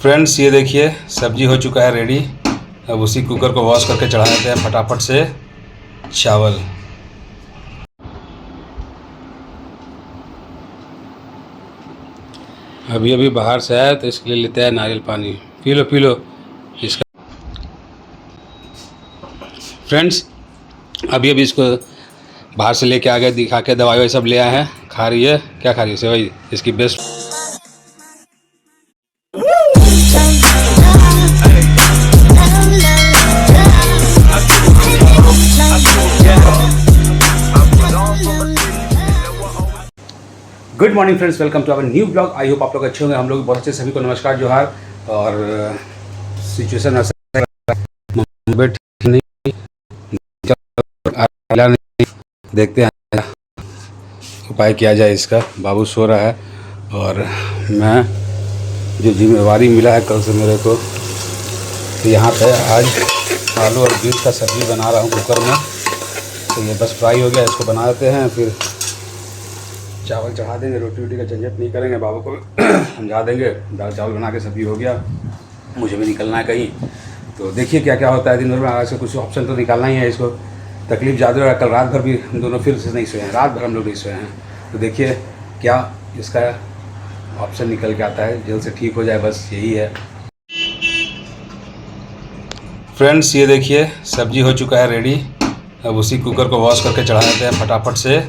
Friends ये देखिए सब्जी हो चुका है रेडी। अब उसी कुकर को वॉश करके चढ़ा देते हैं फटाफट से चावल। अभी अभी बाहर से आया तो इसके लिए लेते हैं नारियल पानी। पी लो इसका। फ्रेंड्स अभी इसको बाहर से लेके आ गए, दिखा के दवाई वही सब ले आए हैं। खा रही है, क्या खा रही है? सेवई, इसकी best. Good morning friends, welcome to our new blog. I hope आप लोग अच्छे होंगे, हम लोग बहुत अच्छे। सभी को नमस्कार, जोहार। और सिचुएशन ऐसा नहीं, देखते हैं उपाय किया जाए इसका। बाबू सो रहा है और मैं जो जिम्मेवारी मिला है कल से मेरे को, तो यहाँ पे आज आलू और बीज का सब्ज़ी बना रहा हूँ कुकर में। तो ये बस फ्राई हो गया, इसको बना देते हैं, फिर चावल चढ़ा देंगे। रोटी वोटी का झंझट नहीं करेंगे, बाबू को समझा देंगे। दाल चावल बना के सब्ज़ी हो गया, मुझे भी निकलना है कहीं। तो देखिए क्या क्या होता है दिन भर में। आज से कुछ ऑप्शन तो निकालना ही है इसको। तकलीफ़ ज़्यादा हो रहा है, कल रात भर भी हम दोनों फिर से नहीं सोए हैं, रात भर हम लोग नहीं सोए हैं। तो देखिए क्या इसका ऑप्शन निकल के आता है, जल्द से ठीक हो जाए, बस यही है। फ्रेंड्स ये देखिए सब्जी हो चुका है रेडी। अब उसी कुकर को वॉश करके चढ़ा देते हैं फटाफट से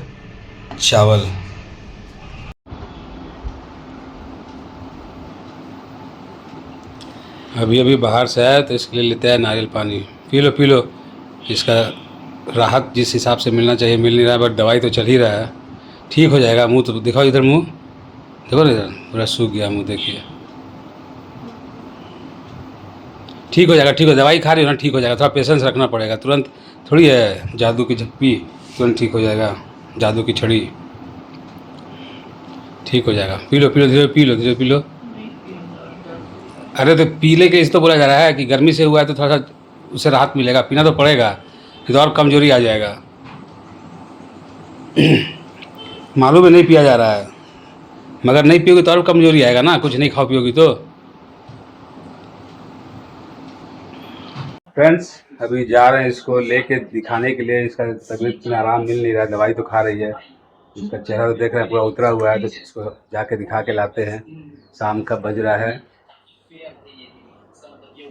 चावल। अभी अभी बाहर से आया तो इसके लिए लेते हैं नारियल पानी। पी लो इसका राहत जिस हिसाब से मिलना चाहिए मिल नहीं रहा है, बट दवाई तो चल ही रहा है। ठीक हो जाएगा। मुंह तो दिखाओ, इधर मुंह देखो ना, इधर पूरा सूख गया मुंह, देखिए। ठीक हो जाएगा, ठीक हो। दवाई खा रही हो ना, ठीक हो जाएगा। थोड़ा पेशेंस रखना पड़ेगा, तुरंत थोड़ी है जादू की झप्पी तुरंत ठीक हो जाएगा, जादू की छड़ी। ठीक हो जाएगा। पी लो धीरे पी लो। अरे तो पीले के इस तो बोला जा रहा है कि गर्मी से हुआ है तो थोड़ा सा उससे राहत मिलेगा, पीना तो पड़ेगा, नहीं तो और कमजोरी आ जाएगा। मालूम है नहीं पिया जा रहा है, मगर नहीं पियोगी तो और कमजोरी आएगा ना, कुछ नहीं खाओ पियोगी तो। फ्रेंड्स अभी जा रहे हैं इसको लेके दिखाने के लिए। इसका तबीयत में आराम मिल नहीं रहा है, दवाई तो खा रही है। इसका चेहरा तो देख रहे हैं पूरा उतरा हुआ है, तो इसको जाके दिखा के लाते हैं। शाम का बज रहा है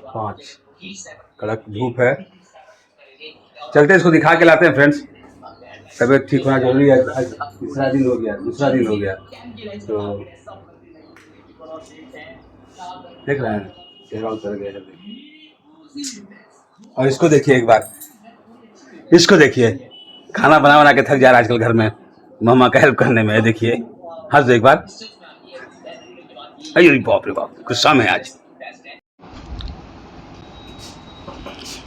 5, कड़क धूप है। चलते इसको दिखा के लाते हैं फ्रेंड्स। तबीयत ठीक होना जरूरी है। आज दूसरा दिन हो गया तो देख रहे हैं चेहरा उतर गया है। और इसको देखिए एक बार, इसको देखिए, खाना बना के थक जा रहा है आजकल घर में, मम्मा का हेल्प करने में। देखिए हंस दो एक बार। अरे बाप रे बाप, गुस्सा में आज।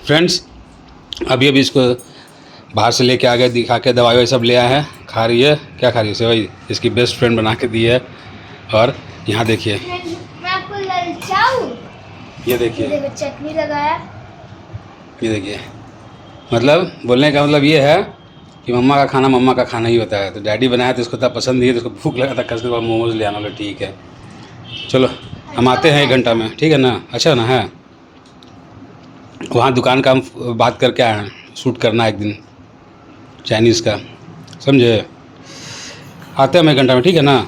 फ्रेंड्स अभी इसको बाहर से लेके आ गए, दिखा के दवाई वही सब ले आए हैं। खा रही है, क्या खा रही है? सेवई, इसकी बेस्ट फ्रेंड बना के दी है। और यहाँ देखिए, मैं आपको ललचाऊं? ये देखिए चटनी लगाया। ये देखिए, मतलब बोलने का मतलब ये है कि मम्मा का खाना ही होता है। तो डैडी बनाया तो इसको इतना पसंद नहीं है, तो इसको भूख लगा था, कल के बाद मोमोज ले आना। बोले ठीक है, चलो हम आते हैं 1 घंटा में, ठीक है ना? अच्छा ना है, वहाँ दुकान का हम बात करके आए हैं, शूट करना एक दिन चाइनीज़ का, समझे? आते हैं हम 1 घंटा में, ठीक है ना?